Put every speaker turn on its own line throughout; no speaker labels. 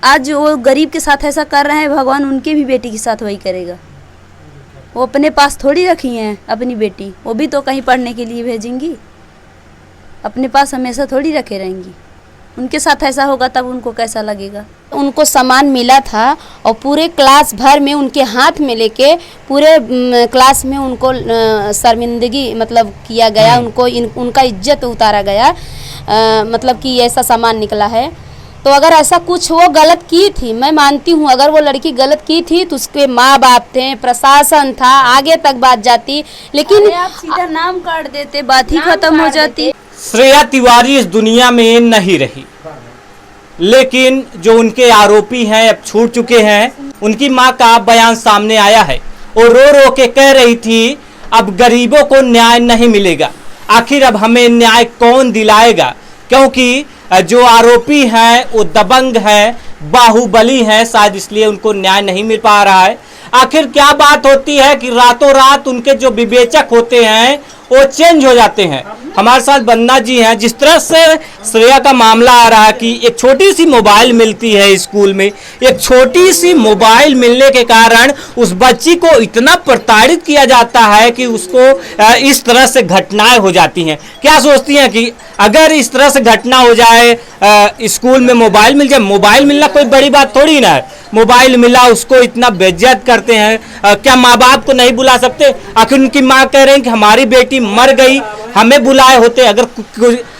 आज वो गरीब के साथ ऐसा कर रहे हैं, भगवान उनके भी बेटी के साथ वही करेगा। वो अपने पास थोड़ी रखी हैं अपनी बेटी, वो भी तो कहीं पढ़ने के लिए भेजेंगी, अपने पास हमेशा थोड़ी रखे रहेंगी। उनके साथ ऐसा होगा तब उनको कैसा लगेगा।
उनको सामान मिला था और पूरे क्लास भर में उनके हाथ में लेके पूरे क्लास में उनको शर्मिंदगी मतलब किया गया, उनको उनका इज्जत उतारा गया, मतलब कि ऐसा सामान निकला है। तो अगर ऐसा कुछ वो गलत की थी, मैं मानती हूँ अगर वो लड़की गलत की थी तो उसके माँ बाप थे, प्रशासन था, आगे तक बात जाती, लेकिन
आप सीधा नाम काट देते, बात ही खत्म हो जाती।
श्रेया तिवारी इस दुनिया में नहीं रही, लेकिन जो उनके आरोपी हैं अब छूट चुके हैं, उनकी मां का बयान सामने आया है और रो रो के कह रही थी अब गरीबों को न्याय नहीं मिलेगा, आखिर अब हमें न्याय कौन दिलाएगा, क्योंकि जो आरोपी हैं वो दबंग हैं, बाहुबली हैं, शायद इसलिए उनको न्याय नहीं मिल पा रहा है। आखिर क्या बात होती है कि रातों रात उनके जो विवेचक होते हैं वो चेंज हो जाते हैं। हमारे साथ वंदना जी हैं। जिस तरह से श्रेया का मामला आ रहा है कि एक छोटी सी मोबाइल मिलती है स्कूल में, एक छोटी सी मोबाइल मिलने के कारण उस बच्ची को इतना प्रताड़ित किया जाता है कि उसको इस तरह से घटनाएं हो जाती हैं। क्या सोचती हैं कि अगर इस तरह से घटना हो जाए, स्कूल में मोबाइल मिल जाए, मोबाइल मिलना कोई बड़ी बात थोड़ी ना है, मोबाइल मिला उसको इतना बेइज्जत करते हैं, क्या माँ बाप को नहीं बुला सकते? आखिर उनकी माँ कह रहे हैं कि हमारी बेटी मर गई, हमें बुलाए होते,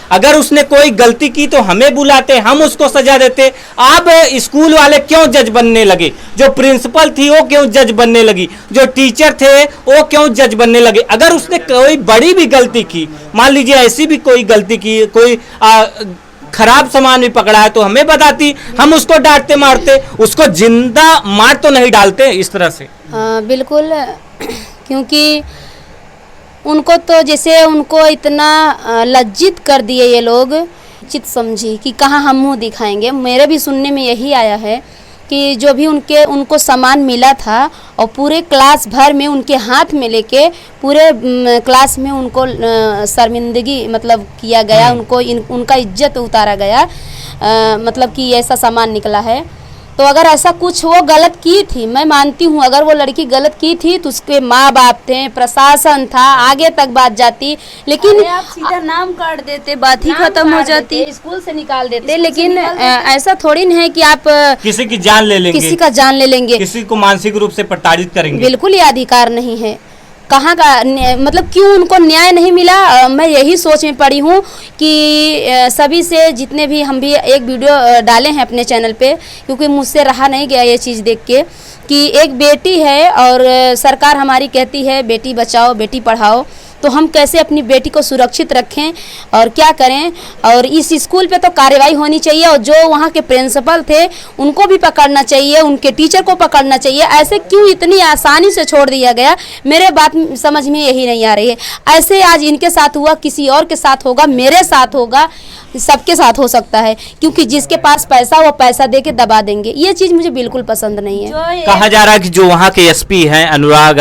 अगर उसने कोई गलती की तो हमें बुलाते, हम उसको सजा देते। अब स्कूल वाले क्यों जज बनने लगे? जो प्रिंसिपल थी वो क्यों जज बनने लगी? जो टीचर थे वो क्यों जज बनने लगे? अगर उसने कोई बड़ी भी गलती की, मान लीजिए ऐसी भी कोई गलती की, कोई खराब सामान भी पकड़ा है तो हमें बताती, हम उसको डांटते मारते, उसको जिंदा मार तो नहीं डालते इस तरह से।
बिल्कुल, क्योंकि उनको तो जैसे उनको इतना लज्जित कर दिए ये लोग, चित समझी कि कहाँ हम मुँह दिखाएंगे। मेरे भी सुनने में यही आया है कि जो भी उनको सामान मिला था और पूरे क्लास भर में उनके हाथ में लेके पूरे क्लास में उनको शर्मिंदगी मतलब किया गया, उनको उनका इज्जत उतारा गया, मतलब कि ऐसा सामान निकला है। तो अगर ऐसा कुछ वो गलत की थी, मैं मानती हूँ अगर वो लड़की गलत की थी तो उसके माँ बाप थे, प्रशासन था, आगे तक बात जाती, लेकिन
आप सीधा नाम काट देते, बात ही खत्म हो जाती,
स्कूल से निकाल देते। लेकिन ऐसा थोड़ी न है कि आप
किसी की जान ले लेंगे,
किसी का जान ले लेंगे,
किसी को मानसिक रूप से प्रताड़ित करेंगे।
बिल्कुल ये अधिकार नहीं है। कहाँ का मतलब क्यों उनको न्याय नहीं मिला? मैं यही सोच में पड़ी हूँ कि सभी से जितने भी हम भी एक वीडियो डाले हैं अपने चैनल पे, क्योंकि मुझसे रहा नहीं गया ये चीज़ देख के कि एक बेटी है और सरकार हमारी कहती है बेटी बचाओ बेटी पढ़ाओ, तो हम कैसे अपनी बेटी को सुरक्षित रखें और क्या करें? और इस स्कूल पे तो कार्रवाई होनी चाहिए और जो वहाँ के प्रिंसिपल थे उनको भी पकड़ना चाहिए, उनके टीचर को पकड़ना चाहिए। ऐसे क्यों इतनी आसानी से छोड़ दिया गया? मेरे बात समझ में यही नहीं आ रही है। ऐसे आज इनके साथ हुआ, किसी और के साथ होगा, मेरे साथ होगा, सबके साथ हो सकता है, क्योंकि जिसके पास पैसा वो पैसा दे के दबा देंगे। ये चीज़ मुझे बिल्कुल पसंद नहीं है।
कहा जा रहा है कि जो वहाँ के एसपी हैं अनुराग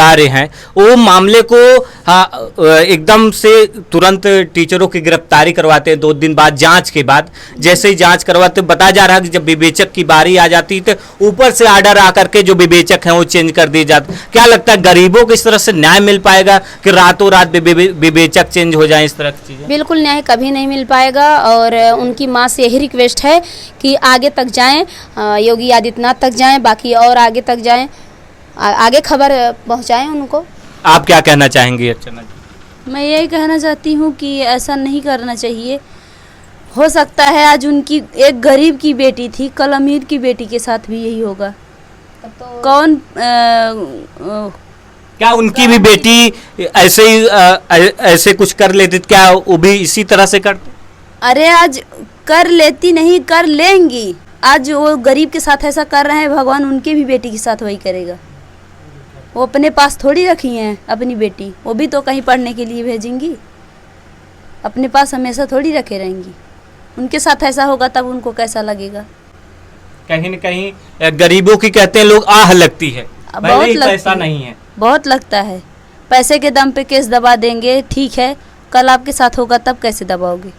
आर्य हैं, वो मामले को एकदम से तुरंत टीचरों की गिरफ्तारी करवाते हैं 2 दिन बाद, जांच के बाद। जैसे ही जांच करवाते बता जा रहा है कि जब विवेचक की बारी आ जाती तो ऊपर से आर्डर आकर के जो विवेचक हैं वो चेंज कर दिए जाते। क्या लगता है गरीबों को इस तरह से न्याय मिल पाएगा कि रातों रात विवेचक चेंज हो जाए इस तरह की चीजें?
बिल्कुल न्याय कभी नहीं मिल पाएगा और उनकी माँ से यही रिक्वेस्ट है कि आगे तक जाएं, योगी आदित्यनाथ तक जाएं, बाकी और आगे तक जाएं, आगे खबर पहुंचाएं उनको।
आप क्या कहना चाहेंगे अर्चना जी?
मैं यही कहना चाहती हूँ कि ऐसा नहीं करना चाहिए। हो सकता है आज उनकी एक गरीब की बेटी थी, कल अमीर की बेटी के साथ भी यही होगा। तो कौन
क्या उनकी भी बेटी ऐसे ही ऐसे कुछ कर लेती? क्या वो भी इसी तरह से करते?
अरे आज कर लेती नहीं, कर लेंगी। आज वो गरीब के साथ ऐसा कर रहे हैं, भगवान उनके भी बेटी के साथ वही करेगा। वो अपने पास थोड़ी रखी हैं अपनी बेटी, वो भी तो कहीं पढ़ने के लिए भेजेंगी, अपने पास हमेशा थोड़ी रखे रहेंगी। उनके साथ ऐसा होगा तब उनको कैसा लगेगा?
कहीं न कहीं गरीबों की कहते हैं लोग आह लगती है,
बहुत लगती
पैसा नहीं है,
बहुत लगता है। पैसे के दम पे केस दबा देंगे, ठीक है, कल आपके साथ होगा तब कैसे दबाओगे?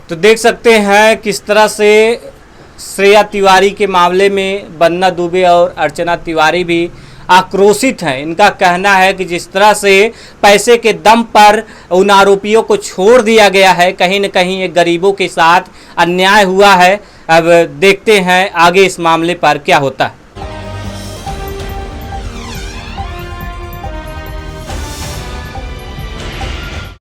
तो देख सकते हैं किस तरह से श्रेया तिवारी के मामले में बन्ना दुबे और अर्चना तिवारी भी आक्रोशित हैं। इनका कहना है कि जिस तरह से पैसे के दम पर उन आरोपियों को छोड़ दिया गया है, कहीं न कहीं ये गरीबों के साथ अन्याय हुआ है। अब देखते हैं आगे इस मामले पर क्या होता है।